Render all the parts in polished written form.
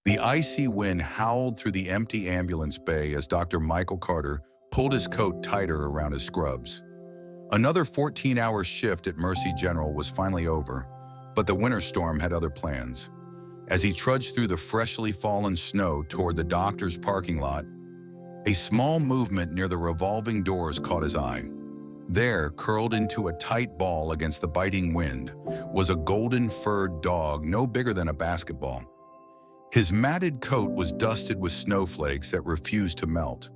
The icy wind howled through the empty ambulance bay as Dr. Michael Carter pulled his coat tighter around his scrubs. Another 14-hour shift at Mercy General was finally over, but the winter storm had other plans. As he trudged through the freshly fallen snow toward the doctor's parking lot, a small movement near the revolving doors caught his eye. There, curled into a tight ball against the biting wind, was a golden-furred dog no bigger than a basketball. His matted coat was dusted with snowflakes that refused to melt,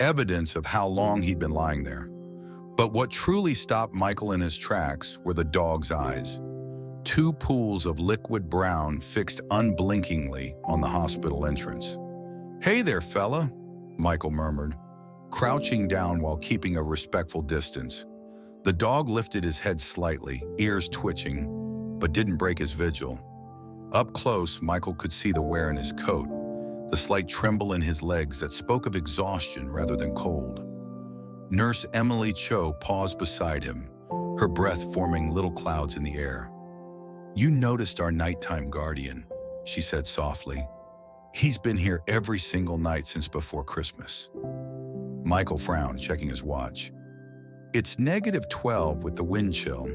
evidence of how long he'd been lying there. But what truly stopped Michael in his tracks were the dog's eyes. Two pools of liquid brown fixed unblinkingly on the hospital entrance. "Hey there, fella," Michael murmured, crouching down while keeping a respectful distance. The dog lifted his head slightly, ears twitching, but didn't break his vigil. Up close, Michael could see the wear in his coat, the slight tremble in his legs that spoke of exhaustion rather than cold. Nurse Emily Cho paused beside him, her breath forming little clouds in the air. "You noticed our nighttime guardian," she said softly. "He's been here every single night since before Christmas." Michael frowned, checking his watch. "It's -12 with the wind chill.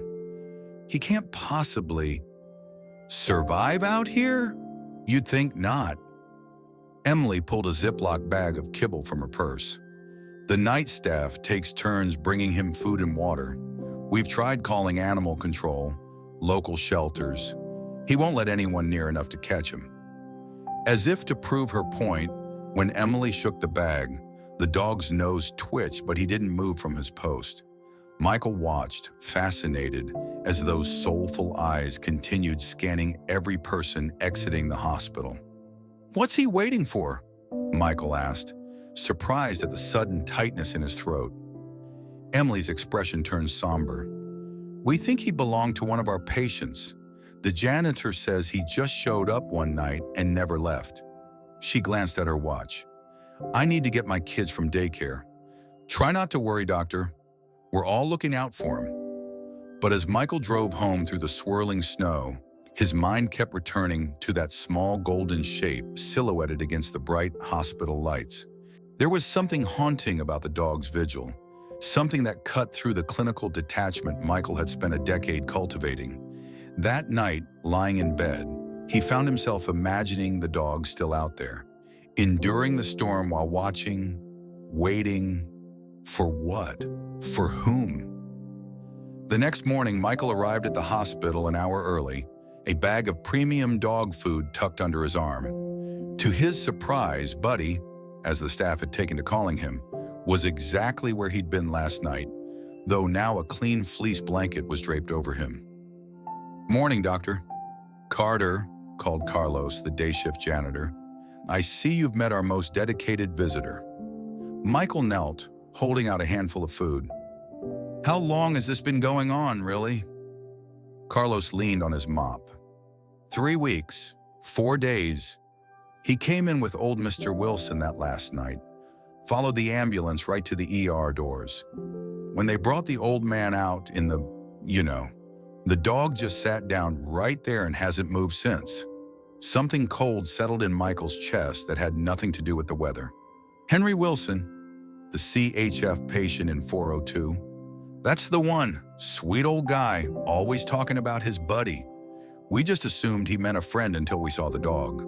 He can't possibly survive out here? You'd think not." Emily pulled a Ziploc bag of kibble from her purse. "The night staff takes turns bringing him food and water. We've tried calling animal control, local shelters. He won't let anyone near enough to catch him." As if to prove her point, when Emily shook the bag, the dog's nose twitched, but he didn't move from his post. Michael watched, fascinated, as those soulful eyes continued scanning every person exiting the hospital. "What's he waiting for?" Michael asked, surprised at the sudden tightness in his throat. Emily's expression turned somber. "We think he belonged to one of our patients. The janitor says he just showed up one night and never left." She glanced at her watch. "I need to get my kids from daycare. Try not to worry, doctor. We're all looking out for him." But as Michael drove home through the swirling snow, his mind kept returning to that small golden shape silhouetted against the bright hospital lights. There was something haunting about the dog's vigil, something that cut through the clinical detachment Michael had spent a decade cultivating. That night, lying in bed, he found himself imagining the dog still out there, enduring the storm while watching, waiting. For what? For whom? The next morning, Michael arrived at the hospital an hour early, a bag of premium dog food tucked under his arm. To his surprise, Buddy, as the staff had taken to calling him, was exactly where he'd been last night, though now a clean fleece blanket was draped over him. "Morning, doctor." "Carter," called Carlos, the day shift janitor. "I see you've met our most dedicated visitor." Michael knelt, holding out a handful of food. "How long has this been going on, really?" Carlos leaned on his mop. 3 weeks, 4 days. He came in with old Mr. Wilson that last night, followed the ambulance right to the ER doors. When they brought the old man out in the dog just sat down right there and hasn't moved since. Something cold settled in Michael's chest that had nothing to do with the weather. "Henry Wilson, the CHF patient in 402. That's the one. Sweet old guy, always talking about his buddy. We just assumed he meant a friend until we saw the dog."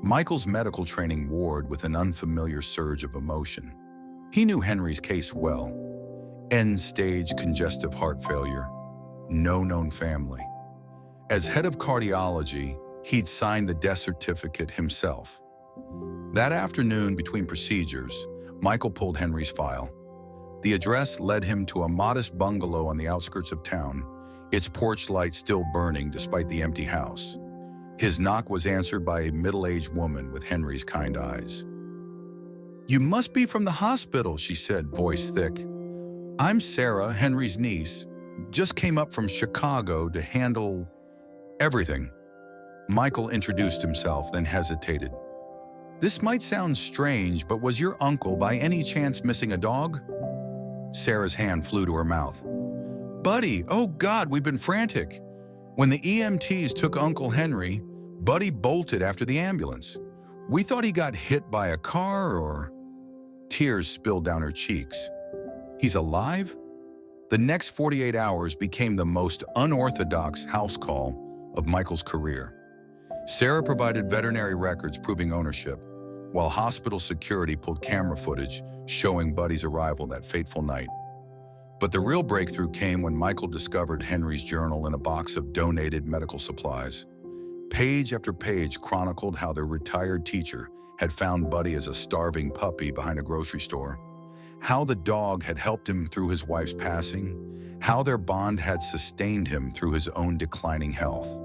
Michael's medical training warred with an unfamiliar surge of emotion. He knew Henry's case well. End-stage congestive heart failure. No known family. As head of cardiology, he'd signed the death certificate himself. That afternoon between procedures, Michael pulled Henry's file. The address led him to a modest bungalow on the outskirts of town, its porch light still burning despite the empty house. His knock was answered by a middle-aged woman with Henry's kind eyes. "You must be from the hospital," she said, voice thick. "I'm Sarah, Henry's niece. Just came up from Chicago to handle everything." Michael introduced himself, then hesitated. "This might sound strange, but was your uncle by any chance missing a dog?" Sarah's hand flew to her mouth. "Buddy, oh God, we've been frantic. When the EMTs took Uncle Henry, Buddy bolted after the ambulance. We thought he got hit by a car or... Tears spilled down her cheeks. He's alive? The next 48 hours became the most unorthodox house call of Michael's career. Sarah provided veterinary records proving ownership, while hospital security pulled camera footage showing Buddy's arrival that fateful night. But the real breakthrough came when Michael discovered Henry's journal in a box of donated medical supplies. Page after page chronicled how their retired teacher had found Buddy as a starving puppy behind a grocery store, how the dog had helped him through his wife's passing, how their bond had sustained him through his own declining health.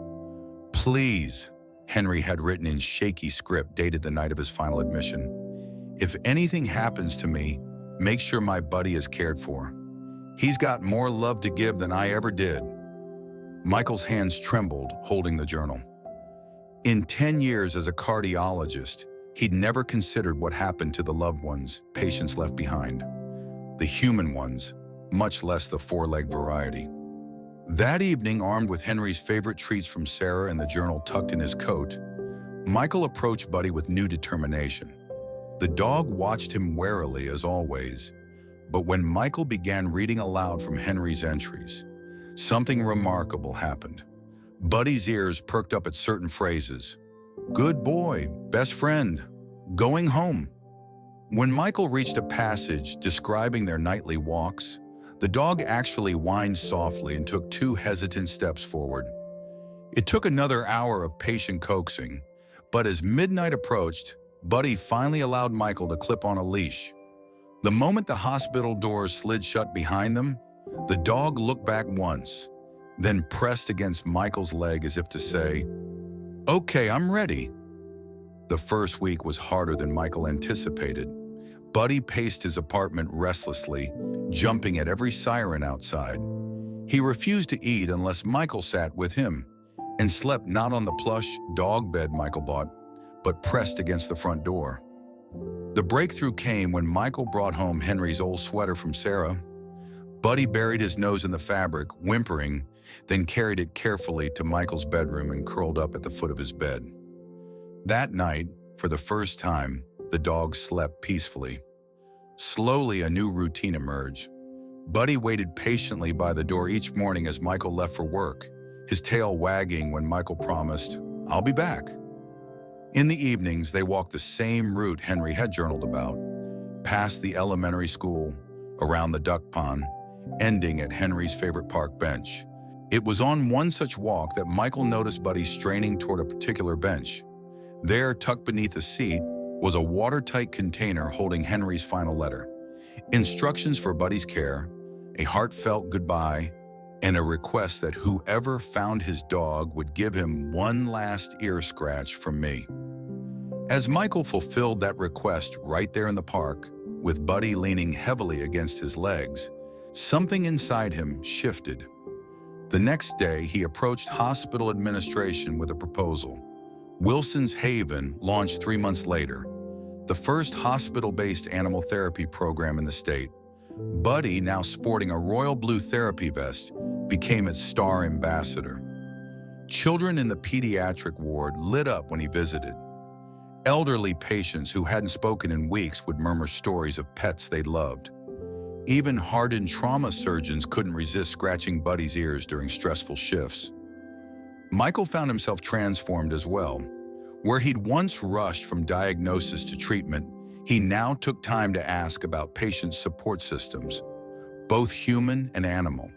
"Please," Henry had written in shaky script dated the night of his final admission, "if anything happens to me, make sure my Buddy is cared for. He's got more love to give than I ever did." Michael's hands trembled, holding the journal. In 10 years as a cardiologist, he'd never considered what happened to the loved ones patients left behind. The human ones, much less the four-legged variety. That evening, armed with Henry's favorite treats from Sarah and the journal tucked in his coat, Michael approached Buddy with new determination. The dog watched him warily as always, but when Michael began reading aloud from Henry's entries, something remarkable happened. Buddy's ears perked up at certain phrases. "Good boy, best friend, going home." When Michael reached a passage describing their nightly walks, the dog actually whined softly and took 2 hesitant steps forward. It took another hour of patient coaxing, but as midnight approached, Buddy finally allowed Michael to clip on a leash. The moment the hospital doors slid shut behind them, the dog looked back once, then pressed against Michael's leg as if to say, "Okay, I'm ready." The first week was harder than Michael anticipated. Buddy paced his apartment restlessly, jumping at every siren outside. He refused to eat unless Michael sat with him, and slept not on the plush dog bed Michael bought, but pressed against the front door. The breakthrough came when Michael brought home Henry's old sweater from Sarah. Buddy buried his nose in the fabric, whimpering, then carried it carefully to Michael's bedroom and curled up at the foot of his bed. That night, for the first time, the dog slept peacefully. Slowly, a new routine emerged. Buddy waited patiently by the door each morning as Michael left for work, his tail wagging when Michael promised, "I'll be back." In the evenings, they walked the same route Henry had journaled about, past the elementary school, around the duck pond, ending at Henry's favorite park bench. It was on one such walk that Michael noticed Buddy straining toward a particular bench. There, tucked beneath a seat, was a watertight container holding Henry's final letter. Instructions for Buddy's care, a heartfelt goodbye, and a request that whoever found his dog would give him one last ear scratch from me. As Michael fulfilled that request right there in the park, with Buddy leaning heavily against his legs, something inside him shifted. The next day, he approached hospital administration with a proposal. Wilson's Haven launched 3 months later, the first hospital-based animal therapy program in the state. Buddy, now sporting a royal blue therapy vest, became its star ambassador. Children in the pediatric ward lit up when he visited. Elderly patients who hadn't spoken in weeks would murmur stories of pets they'd loved. Even hardened trauma surgeons couldn't resist scratching Buddy's ears during stressful shifts. Michael found himself transformed as well. Where he'd once rushed from diagnosis to treatment, he now took time to ask about patient support systems, both human and animal.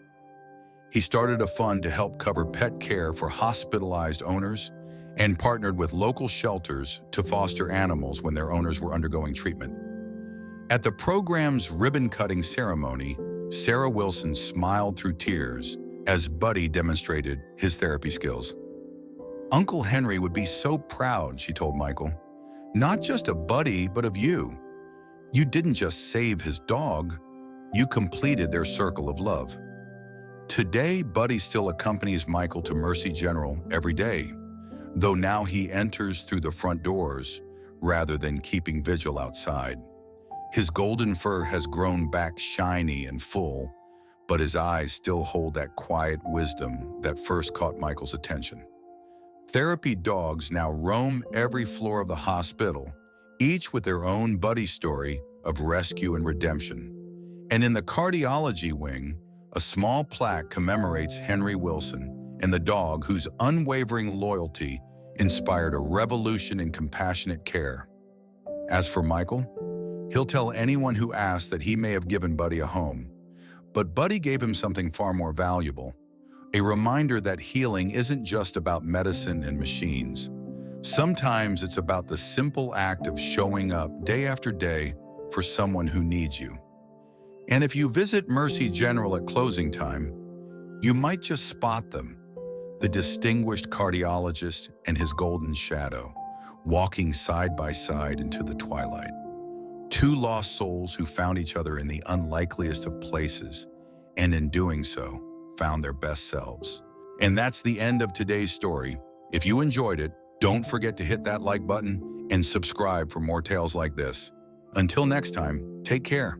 He started a fund to help cover pet care for hospitalized owners and partnered with local shelters to foster animals when their owners were undergoing treatment. At the program's ribbon-cutting ceremony, Sarah Wilson smiled through tears as Buddy demonstrated his therapy skills. "Uncle Henry would be so proud," she told Michael. "Not just of Buddy, but of you. You didn't just save his dog, you completed their circle of love." Today, Buddy still accompanies Michael to Mercy General every day, though now he enters through the front doors rather than keeping vigil outside. His golden fur has grown back shiny and full, but his eyes still hold that quiet wisdom that first caught Michael's attention. Therapy dogs now roam every floor of the hospital, each with their own buddy story of rescue and redemption. And in the cardiology wing, a small plaque commemorates Henry Wilson and the dog whose unwavering loyalty inspired a revolution in compassionate care. As for Michael, he'll tell anyone who asks that he may have given Buddy a home, but Buddy gave him something far more valuable, a reminder that healing isn't just about medicine and machines. Sometimes it's about the simple act of showing up day after day for someone who needs you. And if you visit Mercy General at closing time, you might just spot them, the distinguished cardiologist and his golden shadow, walking side by side into the twilight. Two lost souls who found each other in the unlikeliest of places, and in doing so, found their best selves. And that's the end of today's story. If you enjoyed it, don't forget to hit that like button and subscribe for more tales like this. Until next time, take care.